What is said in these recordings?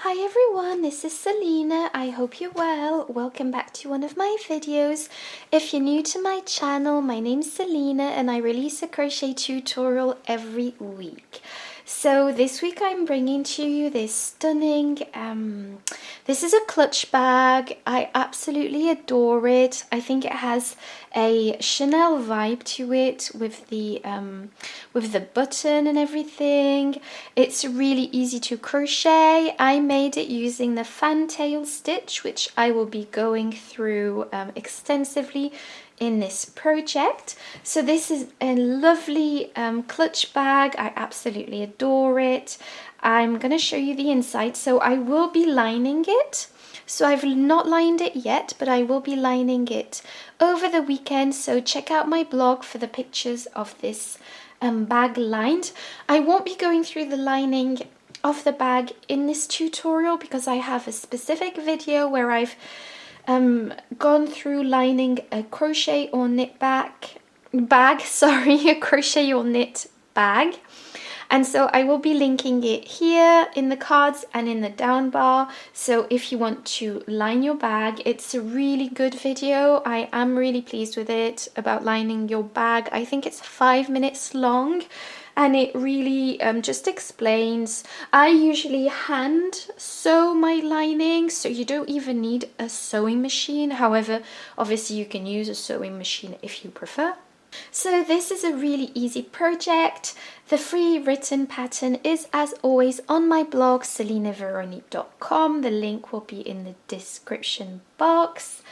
Hi everyone, this is Selina. I hope you're well. Welcome back to one of my videos. If you're new to my channel, my name's Selina and I release a crochet tutorial every week. So this week I'm bringing to you this stunning, this is a clutch bag. I absolutely adore it. I think it has a Chanel vibe to it with the button and everything. It's really easy to crochet. I made it using the Fantail stitch, which I will be going through extensively in this project. So this is a lovely clutch bag. I absolutely adore it. I'm going to show you the inside. So I will be lining it. So I've not lined it yet, but I will be lining it over the weekend. So check out my blog for the pictures of this bag lined. I won't be going through the lining of the bag in this tutorial because I have a specific video where I've gone through lining a crochet or knit a crochet or knit bag. And so I will be linking it here in the cards and in the down bar. So if you want to line your bag, it's a really good video. I am really pleased with it about lining your bag. I think it's 5 minutes long and it really just explains. I usually hand sew my lining, so you don't even need a sewing machine. However, obviously you can use a sewing machine if you prefer. So this is a really easy project. The free written pattern is, as always, on my blog selinaveronique.com. The link will be in the description box.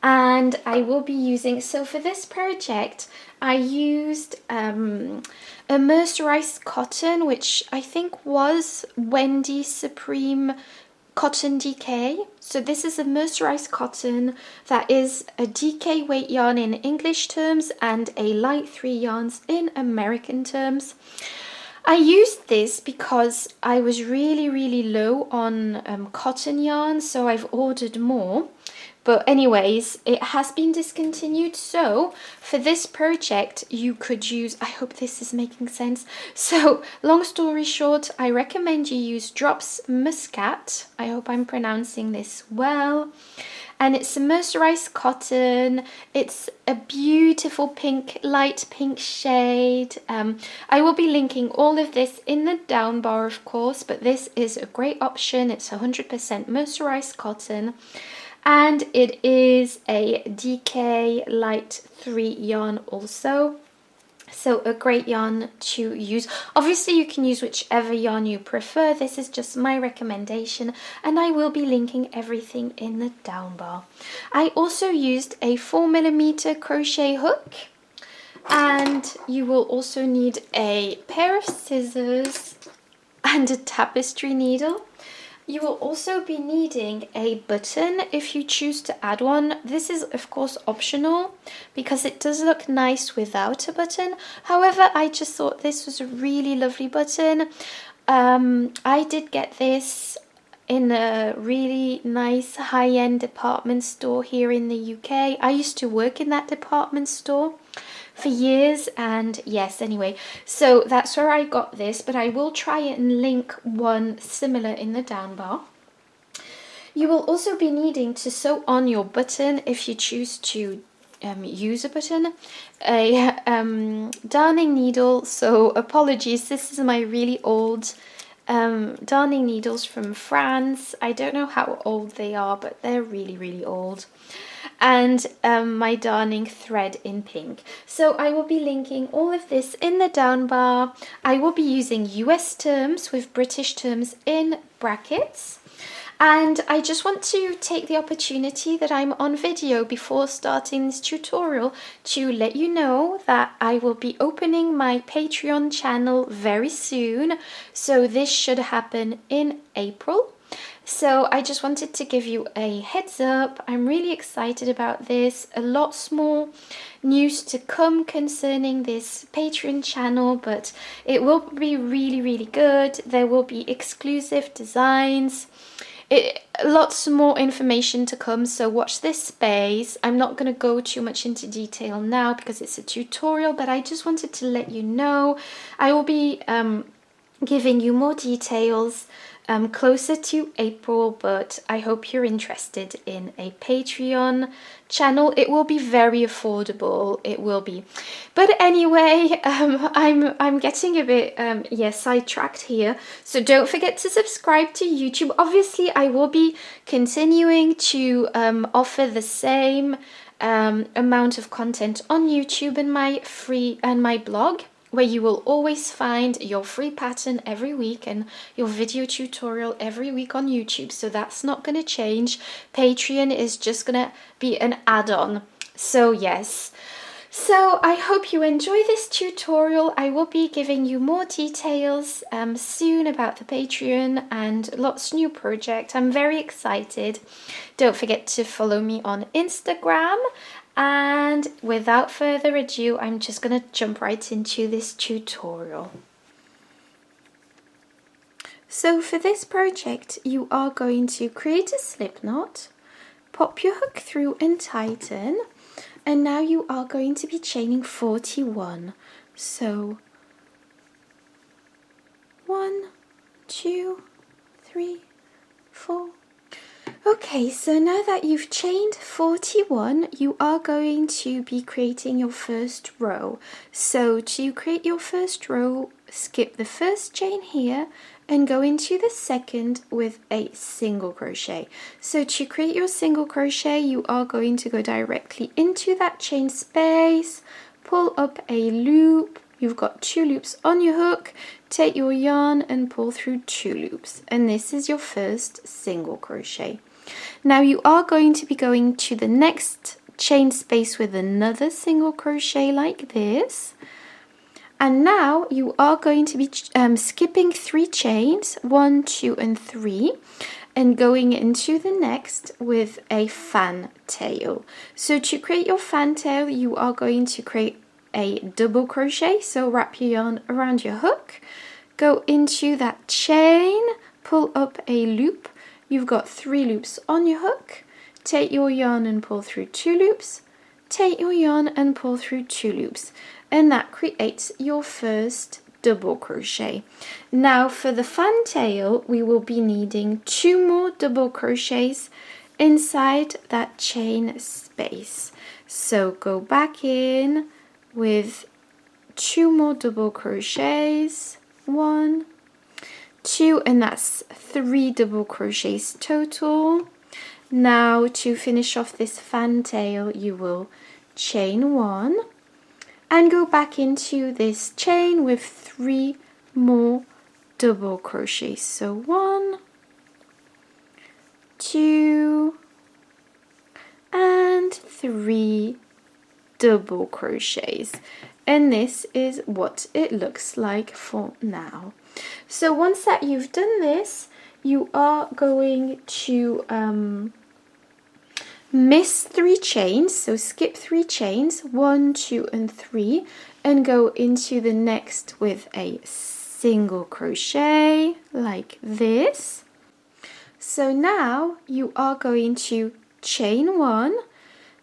And I will be using, so for this project I used a mercerized cotton, which I think was Wendy Supreme Cotton DK. So this is a mercerized cotton that is a DK weight yarn in English terms and a light 3 yarns in American terms. I used this because I was really low on cotton yarn, so I've ordered more. But anyways, it has been discontinued. So for this project, you could use, I hope this is making sense. So long story short, I recommend you use Drops Muscat. I hope I'm pronouncing this well. And it's a mercerized cotton. It's a beautiful pink, light pink shade. I will be linking all of this in the down bar, of course, but this is a great option. It's 100% mercerized cotton. And it is a DK light 3 yarn also. So a great yarn to use. Obviously you can use whichever yarn you prefer. This is just my recommendation and I will be linking everything in the down bar. I also used a 4mm crochet hook, and you will also need a pair of scissors and a tapestry needle. You will also be needing a button if you choose to add one. This is of course optional because it does look nice without a button. However, I just thought this was a really lovely button. I did get this in a really nice high-end department store here in the UK. I used to work in that department store for years, and yes, anyway, so that's where I got this, but I will try and link one similar in the down bar. You will also be needing to sew on your button if you choose to use a button, a darning needle. So apologies, this is my really old darning needles from France. I don't know how old they are, but they're really old. And my darning thread in pink. So I will be linking all of this in the down bar. I will be using US terms with British terms in brackets. And I just want to take the opportunity that I'm on video before starting this tutorial to let you know that I will be opening my Patreon channel very soon. So this should happen in April. So I just wanted to give you a heads up. I'm really excited about this. A lot more news to come concerning this Patreon channel, but it will be really good. There will be exclusive designs. Lots more information to come, so watch this space. I'm not going to go too much into detail now because it's a tutorial, but I just wanted to let you know I will be giving you more details closer to April, but I hope you're interested in a Patreon channel. It will be very affordable, it will be. But anyway, I'm getting a bit sidetracked here, so don't forget to subscribe to YouTube. Obviously I will be continuing to offer the same amount of content on YouTube and my blog, where you will always find your free pattern every week and your video tutorial every week on YouTube. So that's not going to change. Patreon is just going to be an add-on. So yes. So I hope you enjoy this tutorial. I will be giving you more details soon about the Patreon and lots of new projects. I'm very excited. Don't forget to follow me on Instagram. And without further ado, I'm just going to jump right into this tutorial. So for this project, you are going to create a slip knot, pop your hook through and tighten, and now you are going to be chaining 41. So 1, 2, 3, 4. Okay, so now that you've chained 41, you are going to be creating your first row. So to create your first row, skip the first chain here and go into the second with a single crochet. So to create your single crochet, you are going to go directly into that chain space, pull up a loop. You've got 2 loops on your hook, take your yarn and pull through 2 loops, and this is your first single crochet. Now you are going to be going to the next chain space with another single crochet like this, and now you are going to be skipping 3 chains, 1, 2 and 3, and going into the next with a fantail. So to create your fantail, you are going to create a double crochet. So wrap your yarn around your hook, go into that chain, pull up a loop. You've got 3 loops on your hook, take your yarn and pull through 2 loops, take your yarn and pull through 2 loops, and that creates your first double crochet. Now for the fantail, we will be needing 2 more double crochets inside that chain space. So go back in with 2 more double crochets, 1, 2, and that's 3 double crochets total. Now to finish off this fantail, you will chain 1 and go back into this chain with 3 more double crochets. So 1, 2 and 3 double crochets, and this is what it looks like for now. So once that you've done this, you are going to miss 3 chains, so skip 3 chains, 1, 2 and 3, and go into the next with a single crochet like this. So now you are going to chain 1,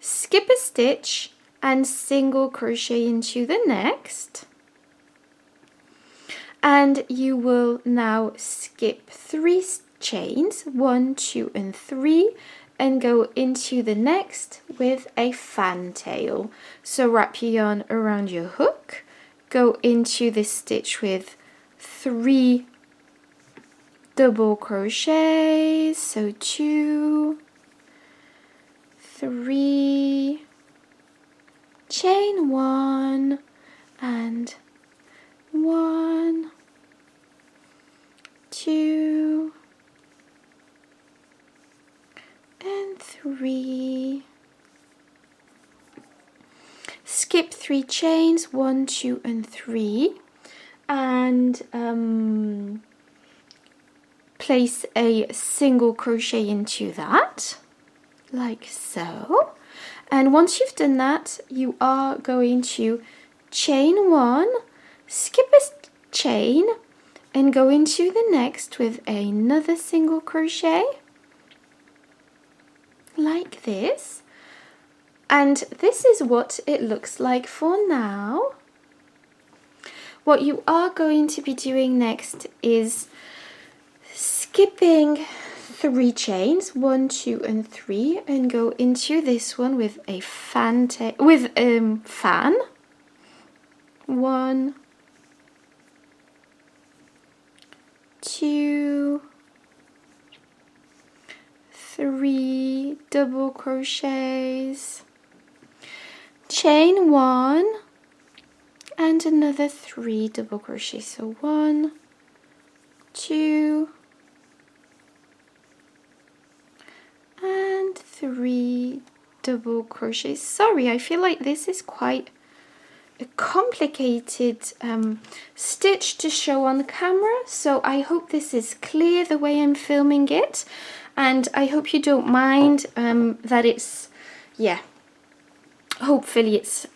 skip a stitch and single crochet into the next, and you will now skip 3 chains, 1, 2 and 3, and go into the next with a fantail. So wrap your yarn around your hook, go into this stitch with 3 double crochets, so 2, 3, chain 1 and 1, 2 and 3, skip 3 chains, 1, 2 and 3, and place a single crochet into that like so. And once you've done that, you are going to chain 1, skip a chain and go into the next with another single crochet like this. And this is what it looks like for now. What you are going to be doing next is skipping 3 chains, 1, 2 and 3, and go into this one with a fantail, with fan. 1, 2, 3 double crochets, chain 1 and another 3 double crochets. So 1, 2 and 3 double crochets. Sorry, I feel like this is quite a complicated stitch to show on camera, so I hope this is clear the way I'm filming it, and I hope you don't mind that it's, yeah, hopefully it's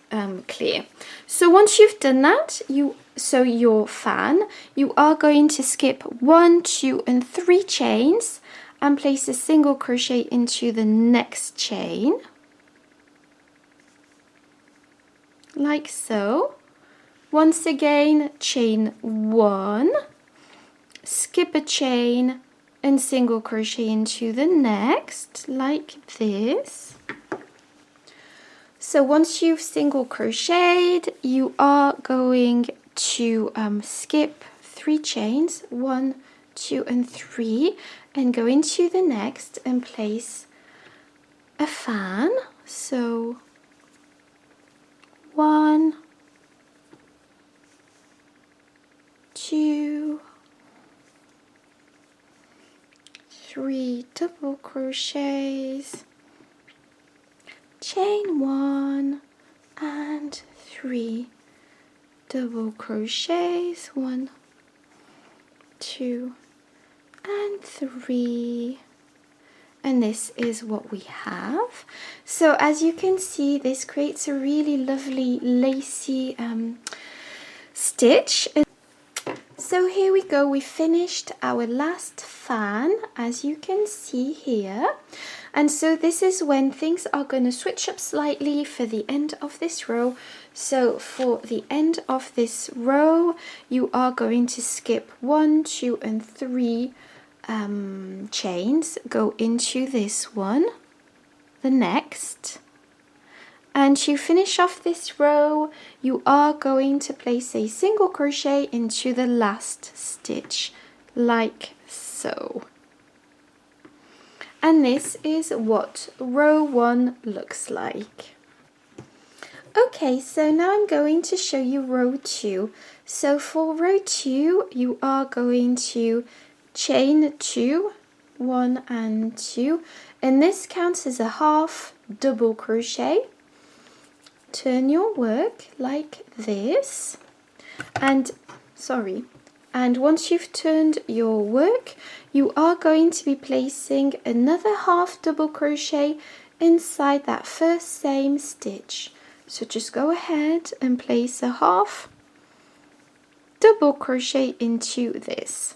clear. So once you've done that, your fan, you are going to skip 1, 2 and 3 chains and place a single crochet into the next chain, like so. Once again, chain 1, skip a chain and single crochet into the next, like this. So once you've single crocheted, you are going to skip 3 chains, 1, 2 and 3, and go into the next and place a fan. So 1, 2, 3 double crochets, chain 1 and 3 double crochets, 1, 2 and 3, and this is what we have. So as you can see, this creates a really lovely lacy stitch. So here we go, we finished our last fan, as you can see here. And so this is when things are going to switch up slightly for the end of this row. So for the end of this row, you are going to skip 1, 2 and 3 chains, go into this one, the next, and to finish off this row, you are going to place a single crochet into the last stitch, like so. And this is what row 1 looks like. Okay, so now I'm going to show you row 2. So for row 2, you are going to chain 2, 1 and 2, and this counts as a half double crochet. Turn your work like this, and once you've turned your work, you are going to be placing another half double crochet inside that first same stitch. So just go ahead and place a half double crochet into this.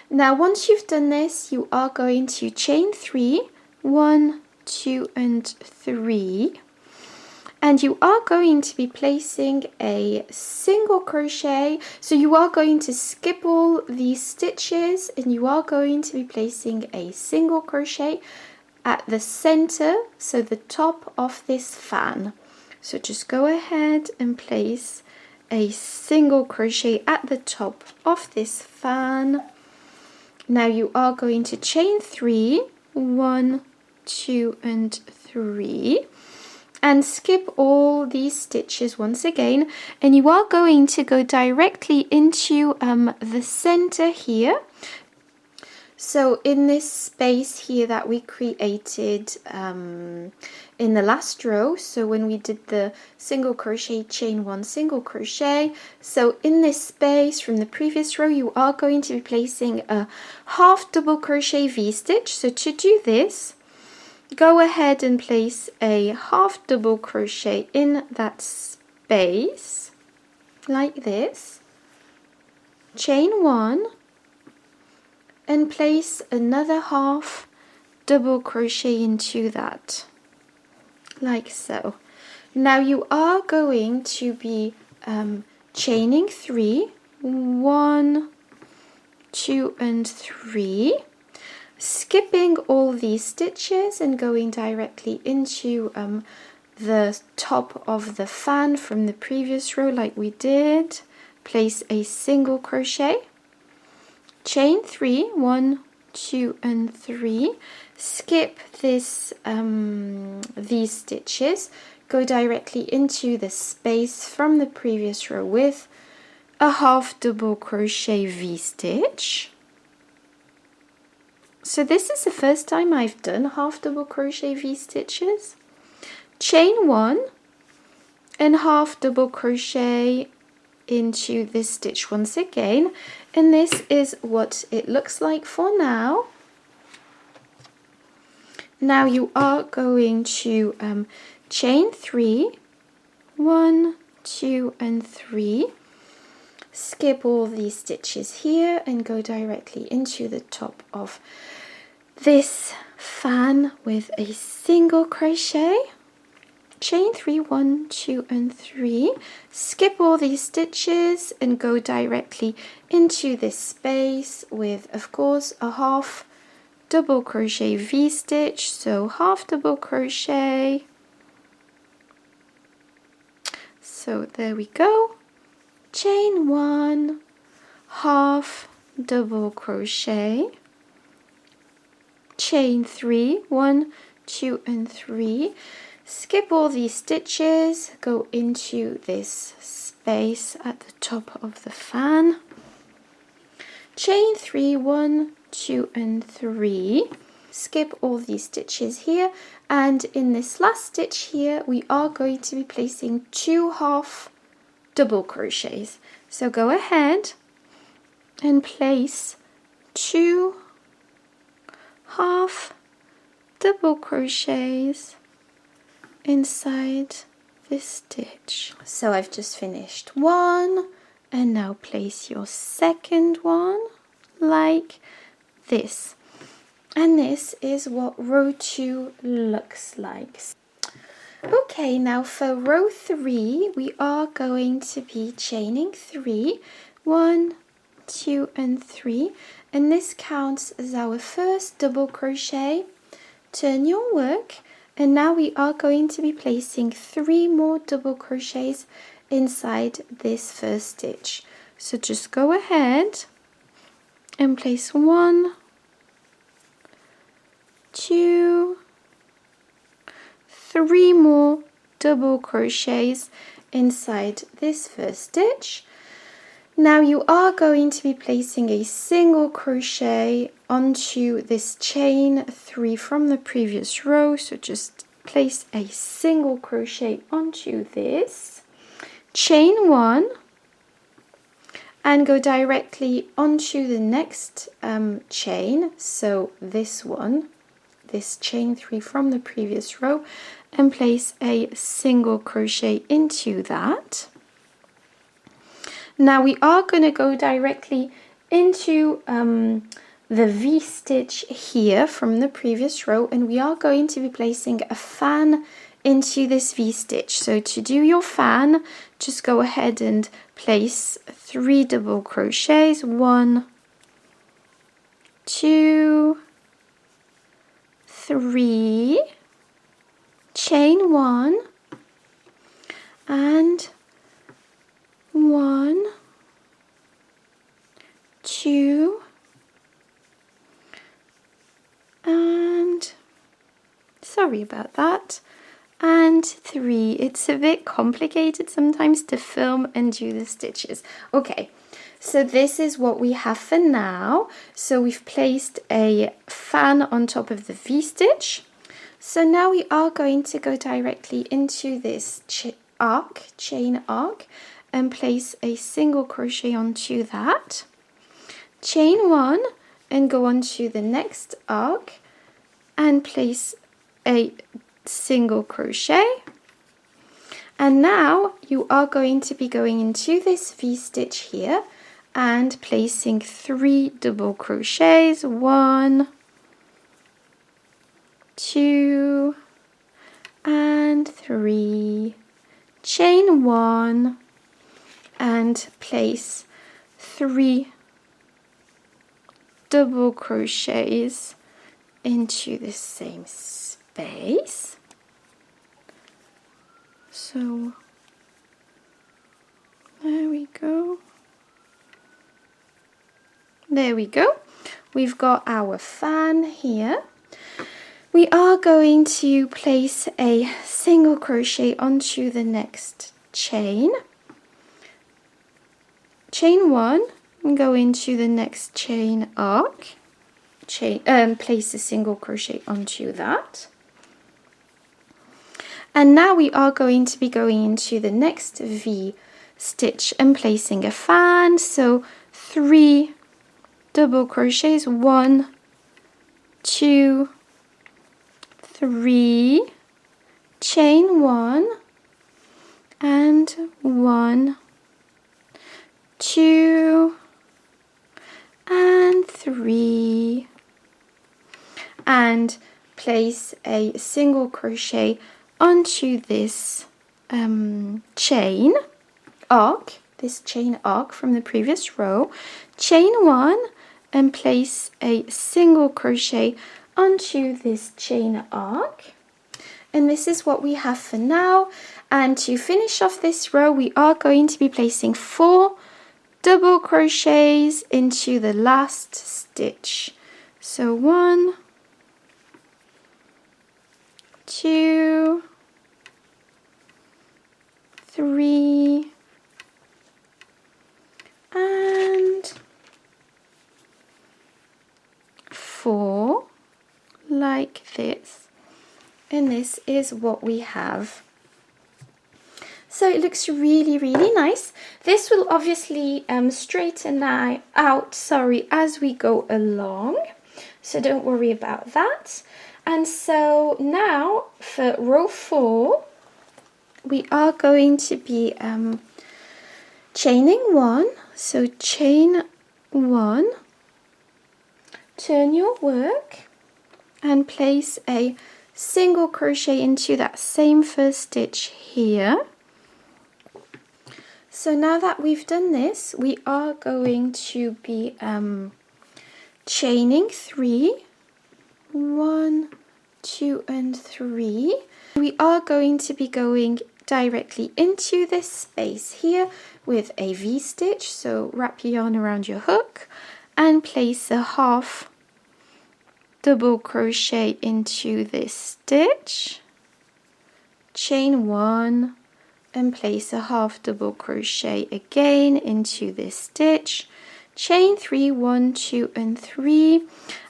Now once you've done this, you are going to chain 3, 1, 2 and 3, and you are going to be placing a single crochet. So you are going to skip all these stitches and you are going to be placing a single crochet at the center, so the top of this fan. So just go ahead and place a single crochet at the top of this fan. Now you are going to chain 3, 1, 2 and 3, and skip all these stitches once again, and you are going to go directly into the center here. So in this space here that we created in the last row, so when we did the single crochet, chain 1, single crochet, so in this space from the previous row, you are going to be placing a half double crochet V-stitch. So to do this, go ahead and place a half double crochet in that space, like this, chain 1, and place another half double crochet into that, like so. Now you are going to be chaining 3, 1, 2 and 3, skipping all these stitches and going directly into the top of the fan from the previous row like we did. Place a single crochet, chain 3, 1, 2 and 3, skip this these stitches, go directly into the space from the previous row with a half double crochet V-stitch. So this is the first time I've done half double crochet V-stitches. Chain 1 and half double crochet into this stitch once again, and this is what it looks like for now. Now you are going to chain 3, 1, 2 and 3, skip all these stitches here and go directly into the top of this fan with a single crochet, chain 3, 1, 2 and 3, skip all these stitches and go directly into this space with, of course, a half double crochet V-stitch, so half double crochet. So there we go, chain 1, half double crochet, chain 3, 1, 2 and 3, skip all these stitches, go into this space at the top of the fan, chain 3, 1, 2 and 3, skip all these stitches here, and in this last stitch here we are going to be placing 2 half double crochets. So go ahead and place 2 half double crochets inside this stitch. So I've just finished one, and now place your second one like this, and this is what row 2 looks like. Okay, now for row 3 we are going to be chaining 3, 1, 2 and 3, and this counts as our first double crochet. Turn your work, and now we are going to be placing 3 more double crochets inside this first stitch. So just go ahead and place 1, 2, 3 more double crochets inside this first stitch. Now you are going to be placing a single crochet onto this chain 3 from the previous row, so just place a single crochet onto this, chain 1 and go directly onto the next chain, so this one, this chain 3 from the previous row, and place a single crochet into that. Now we are going to go directly into the V-stitch here from the previous row, and we are going to be placing a fan into this V-stitch. So to do your fan, just go ahead and place 3 double crochets, 1, 2, 3, chain 1 and 1, 2 and sorry about that, and 3. It's a bit complicated sometimes to film and do the stitches. Okay, so this is what we have for now. So we've placed a fan on top of the V-stitch. So now we are going to go directly into this chain arc, and place a single crochet onto that, chain 1 and go on to the next arc and place a single crochet. And now you are going to be going into this V-stitch here and placing 3 double crochets, 1, 2 and 3, chain 1 and place 3 double crochets into the same space. So there we go. There we go. We've got our fan here. We are going to place a single crochet onto the next chain. Chain 1 and go into the next chain arc. Place a single crochet onto that. And now we are going to be going into the next V stitch and placing a fan. So 3 double crochets, 1, 2, 3, chain 1 and 1, 2 and 3, and place a single crochet onto this chain arc, from the previous row. Chain 1 and place a single crochet onto this chain arc, and this is what we have for now. And to finish off this row, we are going to be placing 4 double crochets into the last stitch. So 1, 2, 3, and 4, like this. And this is what we have. So it looks really, really nice. This will obviously straighten out as we go along, so don't worry about that. And so now for row 4, we are going to be chaining 1. So chain 1, turn your work and place a single crochet into that same first stitch here. So now that we've done this, we are going to be chaining 3, 1, 2 and 3. We are going to be going directly into this space here with a V-stitch, so wrap your yarn around your hook and place a half double crochet into this stitch, chain 1 and place a half double crochet again into this stitch, chain 3, 1, 2 and 3,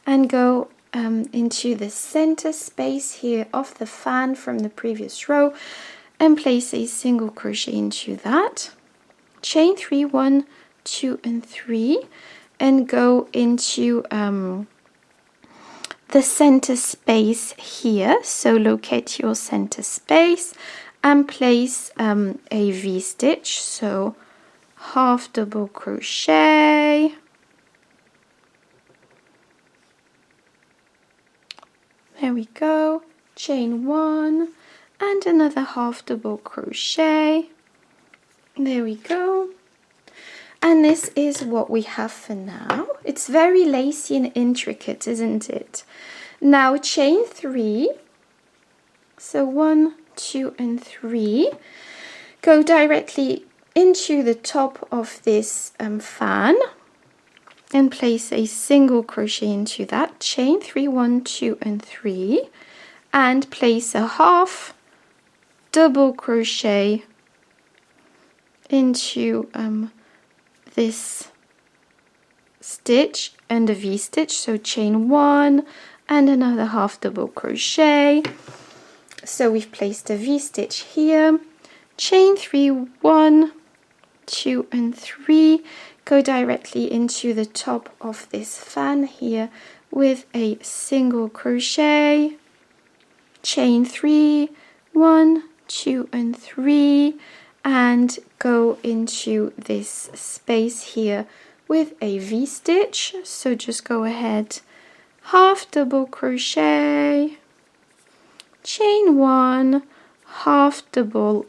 and go into the center space here of the fan from the previous row and place a single crochet into that, chain 3, 1, 2 and 3, and go into the center space here. So locate your center space and place a V-stitch, so half double crochet, there we go, chain 1 and another half double crochet, there we go. And this is what we have for now. It's very lacy and intricate, isn't it? Now chain 3, so 1, 2 and 3, go directly into the top of this fan and place a single crochet into that, chain 3, 1, 2 and 3, and place a half double crochet into this stitch and a V-stitch, so chain 1 and another half double crochet. So we've placed a V-stitch here, chain 3, 1, 2 and 3, go directly into the top of this fan here with a single crochet, chain 3, 1, 2 and 3, and go into this space here with a V-stitch. So just go ahead, half double crochet, chain 1, half double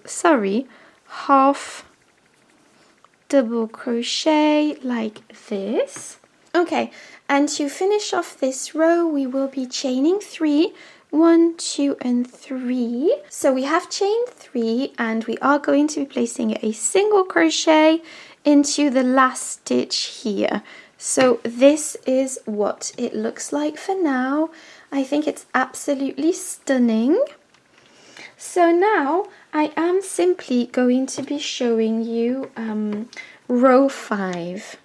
crochet like this. Okay, and to finish off this row, we will be chaining 3. 1, 2, and 3. So we have chained 3, and we are going to be placing a single crochet into the last stitch here. So this is what it looks like for now. I think it's absolutely stunning. So now I am simply going to be showing you row 5.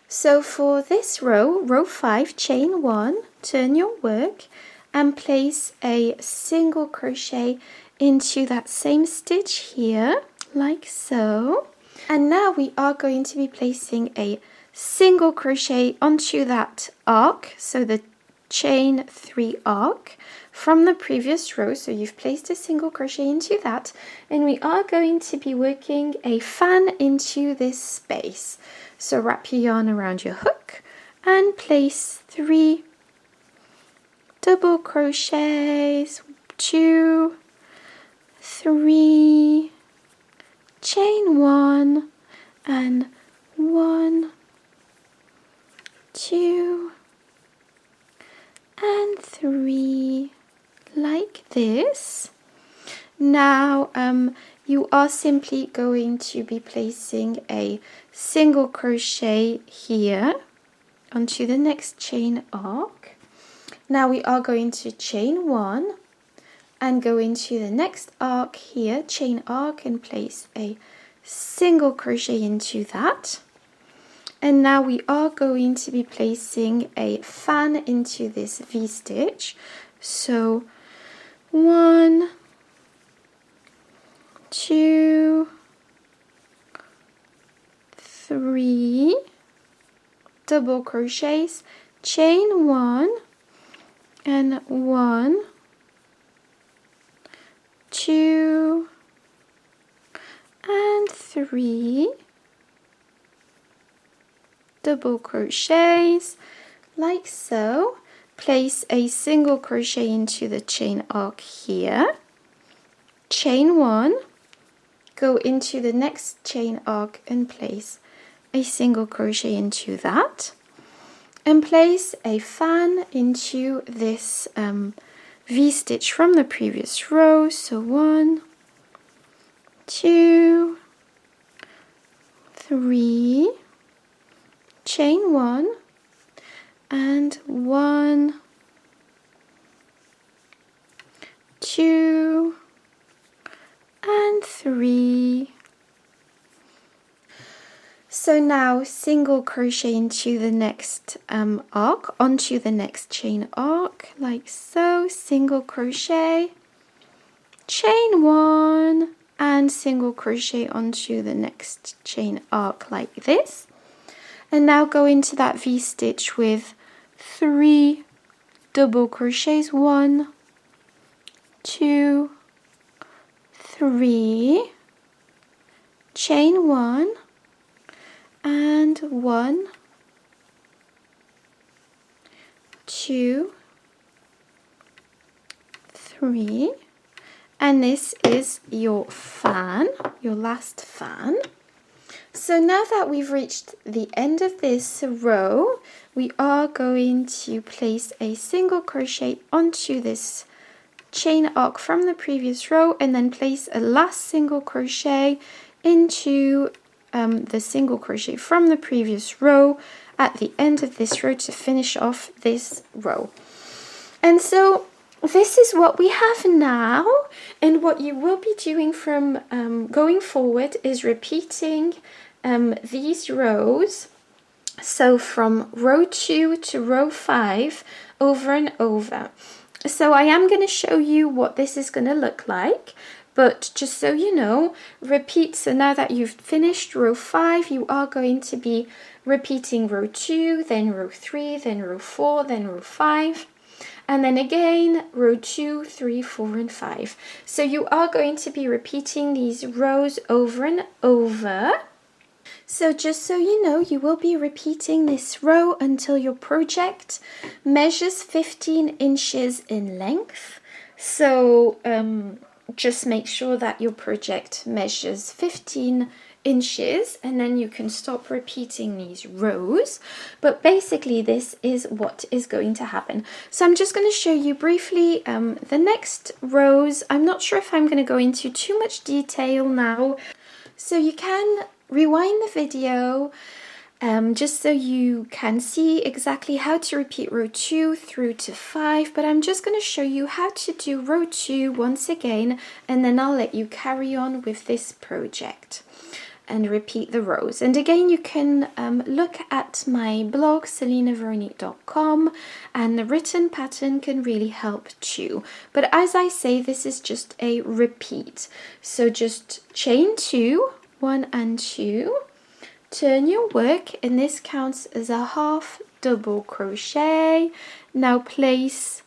So for this row, row 5, chain 1, turn your work and place a single crochet into that same stitch here, like so. And now we are going to be placing a single crochet onto that arc, so the chain 3 arc from the previous row. So you've placed a single crochet into that, and we are going to be working a fan into this space. So wrap your yarn around your hook and place 3 double crochets, 2, 3, chain 1, and 1, 2, and 3, like this. Now you are simply going to be placing a single crochet here onto the next chain arc. Now we are going to chain 1 and go into the next arc here, chain arc, and place a single crochet into that. And now we are going to be placing a fan into this V-stitch. So 1, 2, 3 double crochets, chain 1, and 1, 2, and 3 double crochets, like so. Place a single crochet into the chain arc here, chain 1, go into the next chain arc and place a single crochet into that, and place a fan into this V-stitch from the previous row. So 1, 2, 3, chain 1, and 1, 2, and 3. So now single crochet into the next arc, onto the next chain arc, like so, single crochet, chain 1, and single crochet onto the next chain arc like this. And now go into that V-stitch with 3 double crochets, 1, 2, 3, chain 1, and 1, 2, 3, and this is your fan, your last fan. So now that we've reached the end of this row, we are going to place a single crochet onto this chain arc from the previous row, and then place a last single crochet into the single crochet from the previous row at the end of this row to finish off this row. And so this is what we have now, and what you will be doing from going forward is repeating these rows, so from row 2 to row 5 over and over. So I am going to show you what this is going to look like, but just so you know, repeat. So now that you've finished row 5, you are going to be repeating row 2, then row 3, then row 4, then row 5, and then again row 2, 3, 4, and 5. So you are going to be repeating these rows over and over. So just so you know, you will be repeating this row until your project measures 15 inches in length. So just make sure that your project measures 15 inches, and then you can stop repeating these rows. But basically this is what is going to happen. So I'm just going to show you briefly the next rows. I'm not sure if I'm going to go into too much detail now, so you can rewind the video just so you can see exactly how to repeat row 2 through to 5, but I'm just going to show you how to do row 2 once again, and then I'll let you carry on with this project and repeat the rows. And again, you can look at my blog selinaveronique.com, and the written pattern can really help too. But as I say, this is just a repeat. So just chain 2, 1 and 2, turn your work, and this counts as a half double crochet. Now place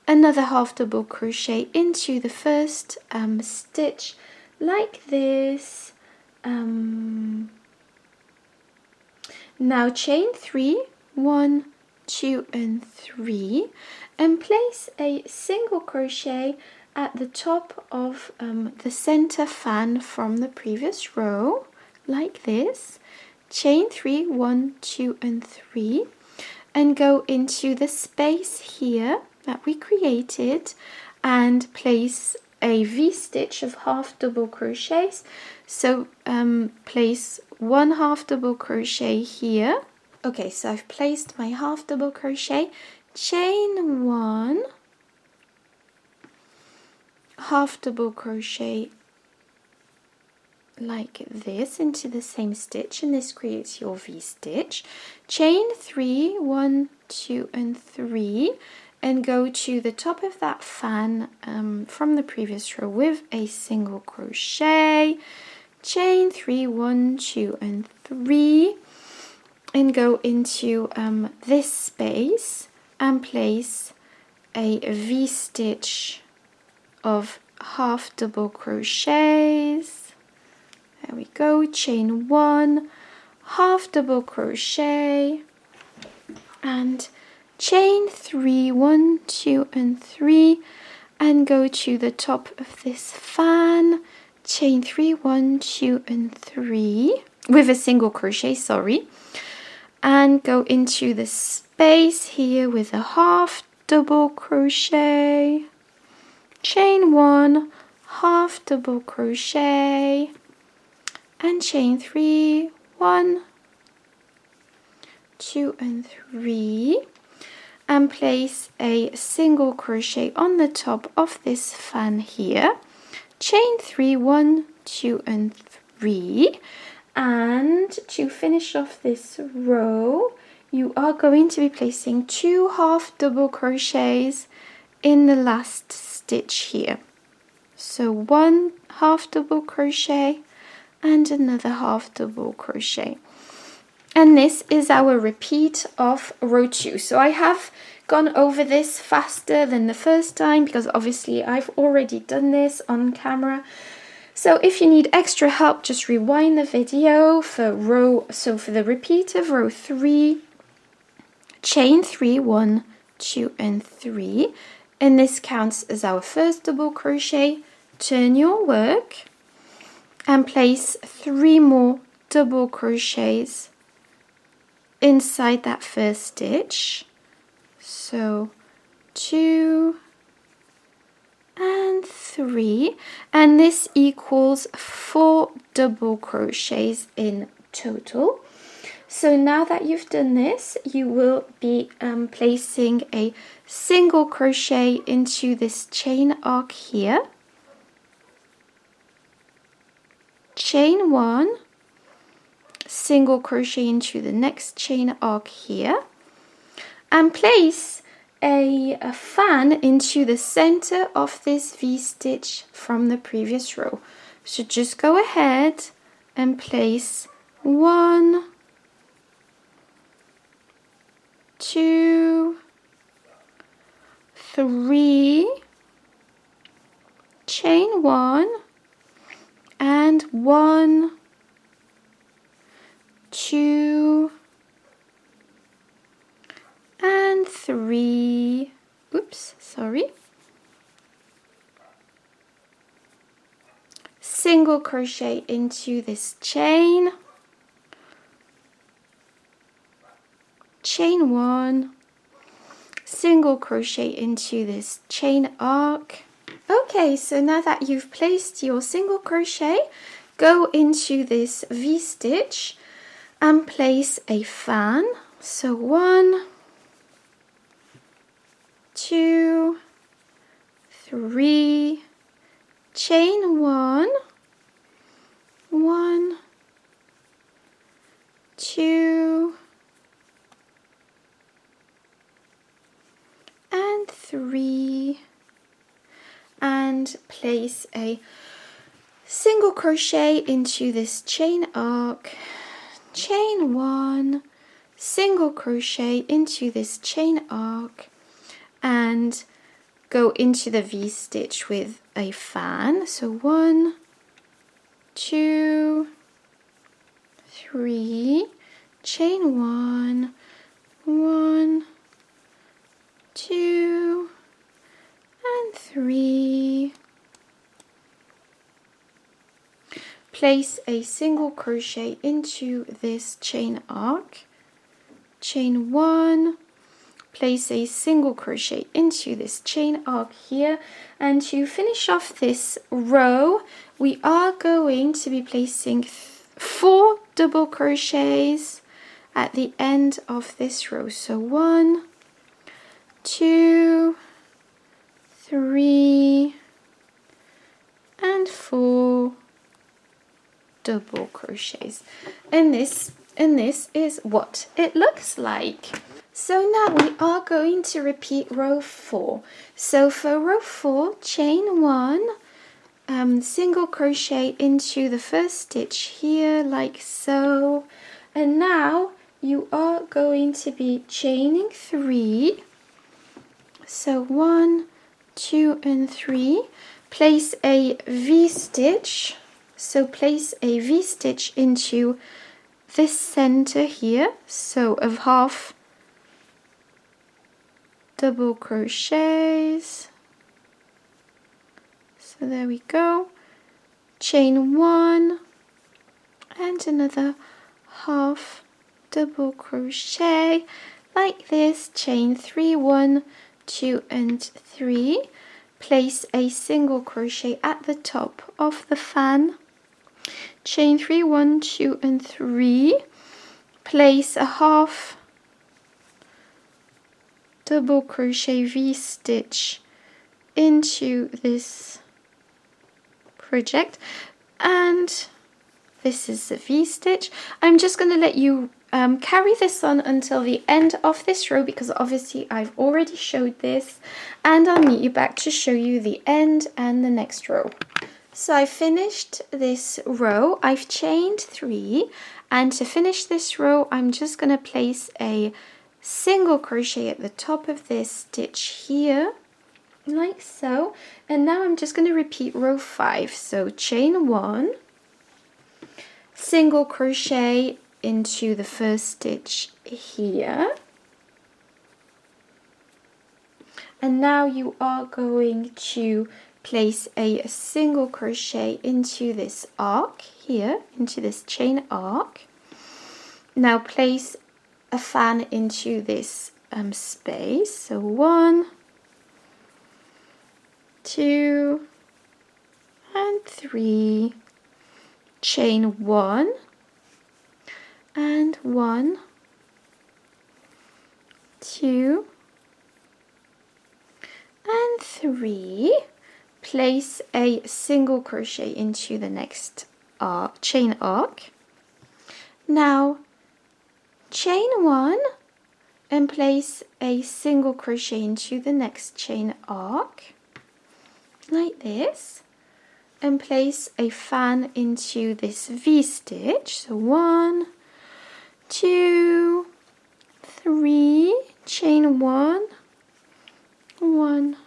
another half double crochet into the first stitch like this. Now chain 3, 1, 2 and 3, and place a single crochet at the top of the center fan from the previous row like this. Chain 3, 1, 2 and 3, and go into the space here that we created and place a V-stitch of half double crochets. So place 1 half double crochet here. Okay, so I've placed my half double crochet, chain 1, half double crochet like this into the same stitch, and this creates your V-stitch. Chain 3, 1, 2 and 3, and go to the top of that fan from the previous row with a single crochet. Chain 3, 1, 2 and 3, and go into this space and place a V-stitch of half double crochets. There we go, chain 1, half double crochet, and chain 3, 1, 2 and 3, and go to the top of this fan, chain 3, 1, 2 and 3, with a single crochet, sorry, and go into the space here with a half double crochet, chain 1, half double crochet, and chain 3, 1, 2 and 3, and place a single crochet on the top of this fan here, chain 3, 1, 2 and 3, and to finish off this row you are going to be placing 2 half double crochets in the last stitch here. So 1 half double crochet and another half double crochet, and this is our repeat of row 2. So I have gone over this faster than the first time because obviously I've already done this on camera. So if you need extra help, just rewind the video for the repeat of row 3, chain 3, 1, 2 and 3, and this counts as our first double crochet. Turn your work and place 3 more double crochets inside that first stitch. So 2 and 3, and this equals 4 double crochets in total. So now that you've done this, you will be placing a single crochet into this chain arc here, chain 1, single crochet into the next chain arc here, and place a fan into the center of this V-stitch from the previous row. So just go ahead and place 1, 2, 3, chain 1, and 1, 2 and 3, single crochet into this chain, chain 1, single crochet into this chain arc. Okay, so now that you've placed your single crochet, go into this V-stitch and place a fan. So 1, 2, 3, chain 1, 1, 2, and 3, and place a single crochet into this chain arc, chain 1, single crochet into this chain arc, and go into the V-stitch with a fan. So 1, 2, 3, chain 1, 1, 2, and 3. Place a single crochet into this chain arc, chain 1, place a single crochet into this chain arc here, and to finish off this row we are going to be placing 4 double crochets at the end of this row. So 1, 2, 3, and 4 double crochets, and this is what it looks like. So now we are going to repeat row 4. So for row 4, chain 1, single crochet into the first stitch here like so, and now you are going to be chaining 3. So 1, 2, and 3. Place a V-stitch. So place a V-stitch into this center here, so of half double crochets. So there we go. Chain 1 and another half double crochet like this. Chain 3, 1, 2, and 3. Place a single crochet at the top of the fan. Chain 3, 1, 2, and 3. Place a half double crochet V-stitch into this project, and this is the V-stitch. I'm just going to let you carry this on until the end of this row, because obviously I've already showed this, and I'll meet you back to show you the end and the next row. So I finished this row, I've chained 3, and to finish this row I'm just going to place a single crochet at the top of this stitch here like so, and now I'm just going to repeat row 5. So chain 1, single crochet into the first stitch here, and now you are going to place a single crochet into this arc here, into this chain arc. Now place a fan into this space. So 1, 2, and 3, chain 1 and 1, 2, and 3. Place a single crochet into the next arc, chain arc. Now chain 1 and place a single crochet into the next chain arc like this, and place a fan into this V-stitch. So 1, 2, 3, chain 1, 1,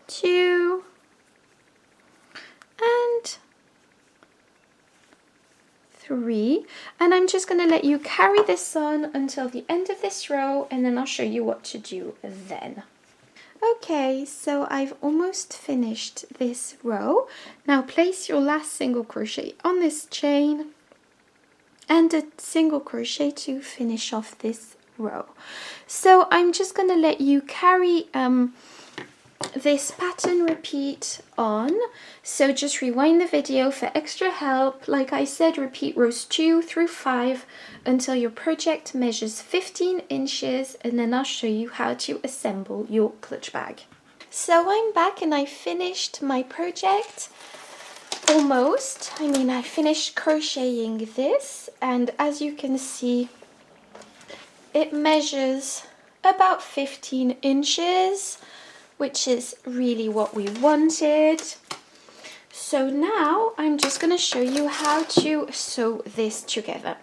2, and 3, and I'm just going to let you carry this on until the end of this row, and then I'll show you what to do then. Okay, so I've almost finished this row. Now place your last single crochet on this chain and a single crochet to finish off this row. So I'm just going to let you carry this pattern repeat on. So just rewind the video for extra help. Like I said, repeat rows 2 through 5 until your project measures 15 inches, and then I'll show you how to assemble your clutch bag. So I'm back and I finished my project. Almost. I finished crocheting this, and as you can see, it measures about 15 inches, which is really what we wanted. So now I'm just going to show you how to sew this together.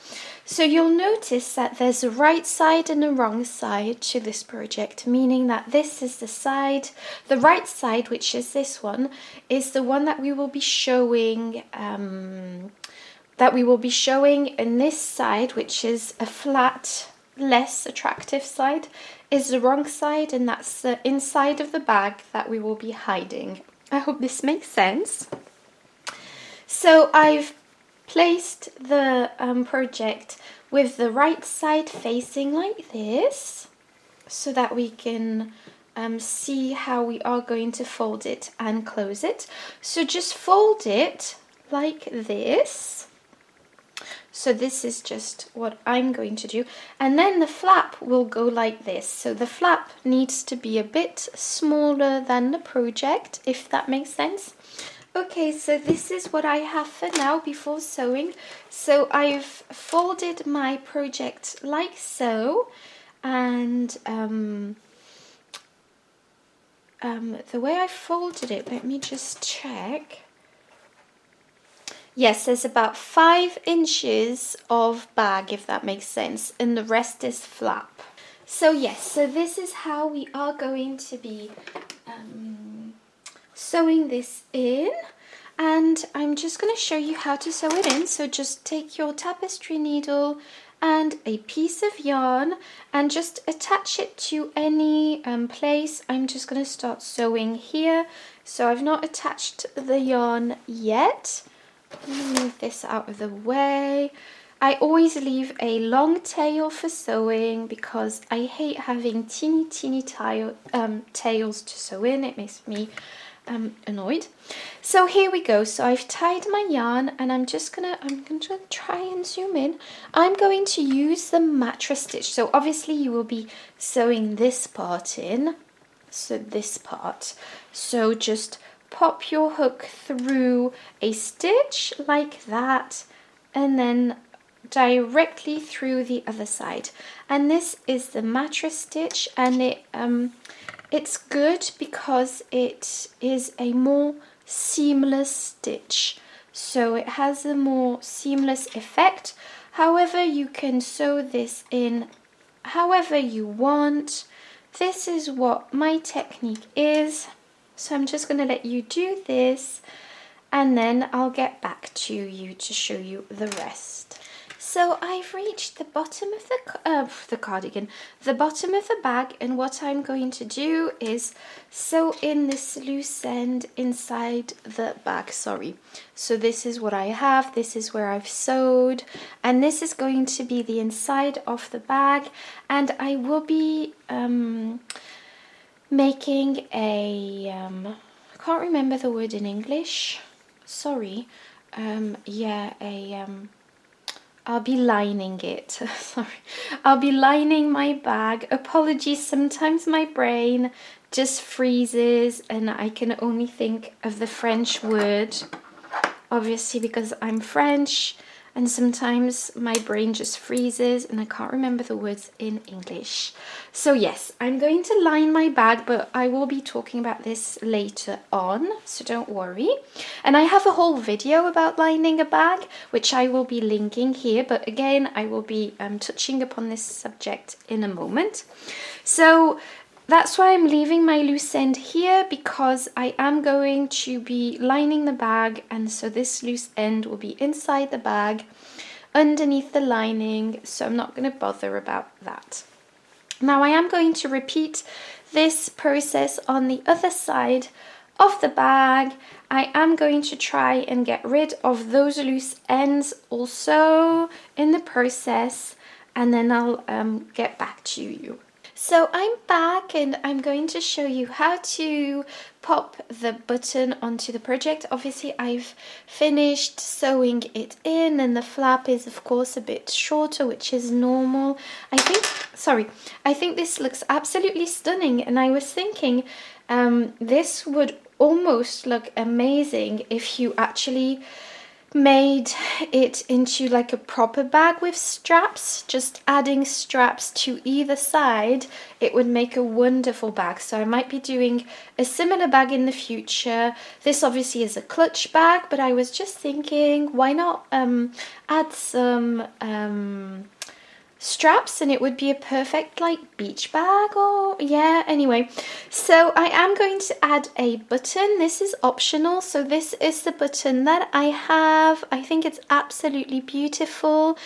So you'll notice that there's a right side and a wrong side to this project, meaning that this is the side, the right side, which is this one, is the one that we will be showing, and this side, which is a flat, less attractive side, is the wrong side, and that's the inside of the bag that we will be hiding. I hope this makes sense. So I've placed the project with the right side facing like this, so that we can see how we are going to fold it and close it. So just fold it like this. So this is just what I'm going to do. And then the flap will go like this. So the flap needs to be a bit smaller than the project, if that makes sense. Okay, so this is what I have for now before sewing. So I've folded my project like so, and the way I folded it, let me just check. Yes, there's about 5 inches of bag, if that makes sense, and the rest is flap. So yes, so this is how we are going to be sewing this in, and I'm just going to show you how to sew it in. So just take your tapestry needle and a piece of yarn and just attach it to any place. I'm just going to start sewing here. So I've not attached the yarn yet. Let me move this out of the way. I always leave a long tail for sewing because I hate having teeny tails to sew in. It makes me annoyed. So here we go. So I've tied my yarn, and I'm going to try and zoom in. I'm going to use the mattress stitch. So obviously you will be sewing this part in. So this part. So just pop your hook through a stitch like that, and then directly through the other side. And this is the mattress stitch, and it's good because it is a more seamless stitch, so it has a more seamless effect. However, you can sew this in however you want. This is what my technique is. So I'm just going to let you do this, and then I'll get back to you to show you the rest. So I've reached the bottom of the cardigan, the bottom of the bag, and what I'm going to do is sew in this loose end inside the bag, So this is what I have, this is where I've sewed, and this is going to be the inside of the bag, and I will be making a, I can't remember the word in English, I'll be lining it. I'll be lining my bag. Apologies, sometimes my brain just freezes and I can only think of the French word, obviously because I'm French, and sometimes my brain just freezes and I can't remember the words in English. So yes, I'm going to line my bag, but I will be talking about this later on, so don't worry. And I have a whole video about lining a bag, which I will be linking here, but again, I will be touching upon this subject in a moment. So that's why I'm leaving my loose end here, because I am going to be lining the bag, and so this loose end will be inside the bag underneath the lining, so I'm not going to bother about that. Now I am going to repeat this process on the other side of the bag. I am going to try and get rid of those loose ends also in the process, and then I'll get back to you. So I'm back and I'm going to show you how to pop the button onto the project. Obviously I've finished sewing it in, and the flap is of course a bit shorter, which is normal. I think this looks absolutely stunning, and I was thinking this would almost look amazing if you actually made it into like a proper bag with straps. Just adding straps to either side, it would make a wonderful bag. So I might be doing a similar bag in the future. This obviously is a clutch bag, but I was just thinking, why not add some straps, and it would be a perfect like beach bag, or yeah, anyway. So I am going to add a button. This is optional, so this is the button that I have. I think it's absolutely beautiful.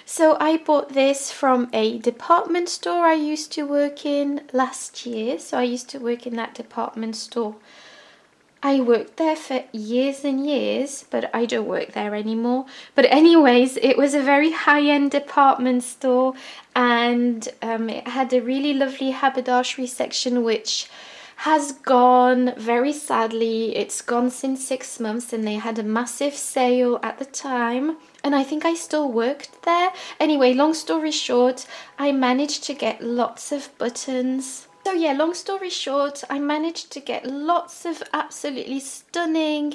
So I bought this from a department store I used to work in last year. So I used to work in that department store. I worked there for years and years, but I don't work there anymore. But anyways, it was a very high-end department store, and it had a really lovely haberdashery section, which has gone, very sadly. It's gone since 6 months, and they had a massive sale at the time, and I think I still worked there. Anyway, long story short, I managed to get lots of buttons. So yeah, long story short, I managed to get lots of absolutely stunning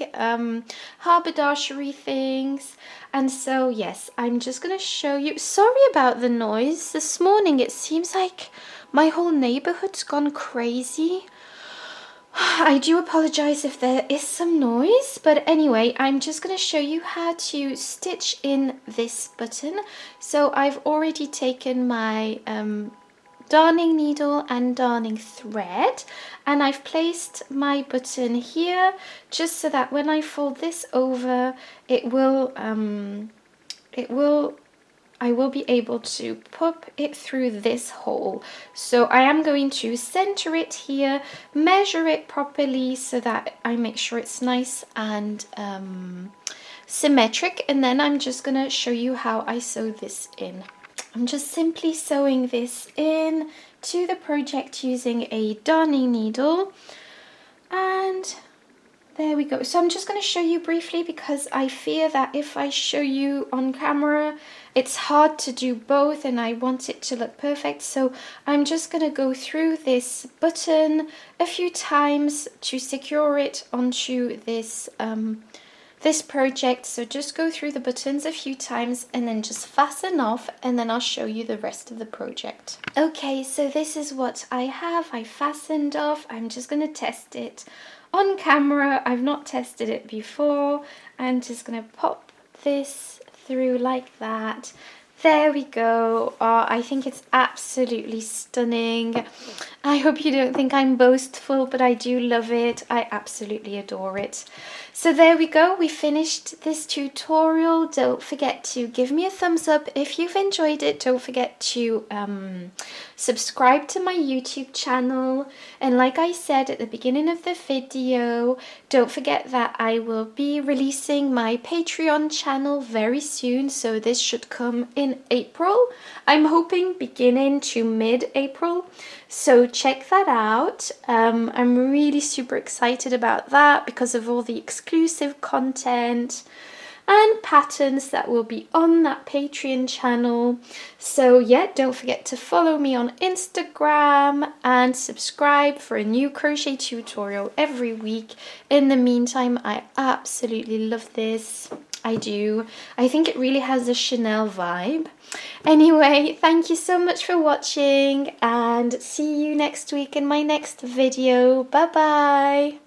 haberdashery things. And so yes, I'm just going to show you. Sorry about the noise. This morning it seems like my whole neighborhood's gone crazy. I do apologize if there is some noise, but anyway, I'm just going to show you how to stitch in this button. So I've already taken my darning needle and darning thread, and I've placed my button here just so that when I fold this over, I will be able to pop it through this hole. So I am going to center it here, measure it properly so that I make sure it's nice and symmetric, and then I'm just going to show you how I sew this in. I'm just simply sewing this in to the project using a darning needle, and there we go. So I'm just going to show you briefly, because I fear that if I show you on camera, it's hard to do both and I want it to look perfect. So I'm just going to go through this button a few times to secure it onto this this project. So just go through the buttons a few times and then just fasten off, and then I'll show you the rest of the project. Okay, so this is what I have. I fastened off. I'm just going to test it on camera. I've not tested it before. I'm just going to pop this through like that. There we go. Oh, I think it's absolutely stunning. I hope you don't think I'm boastful, but I do love it. I absolutely adore it. So there we go. We finished this tutorial. Don't forget to give me a thumbs up if you've enjoyed it. Don't forget to subscribe to my YouTube channel. And like I said at the beginning of the video, don't forget that I will be releasing my Patreon channel very soon. So this should come in April. I'm hoping beginning to mid-April. So check that out. I'm really super excited about that because of all the exclusive content and patterns that will be on that Patreon channel. So yeah, don't forget to follow me on Instagram and subscribe for a new crochet tutorial every week. In the meantime, I absolutely love this. I do. I think it really has a Chanel vibe. Anyway, thank you so much for watching, and see you next week in my next video. Bye bye.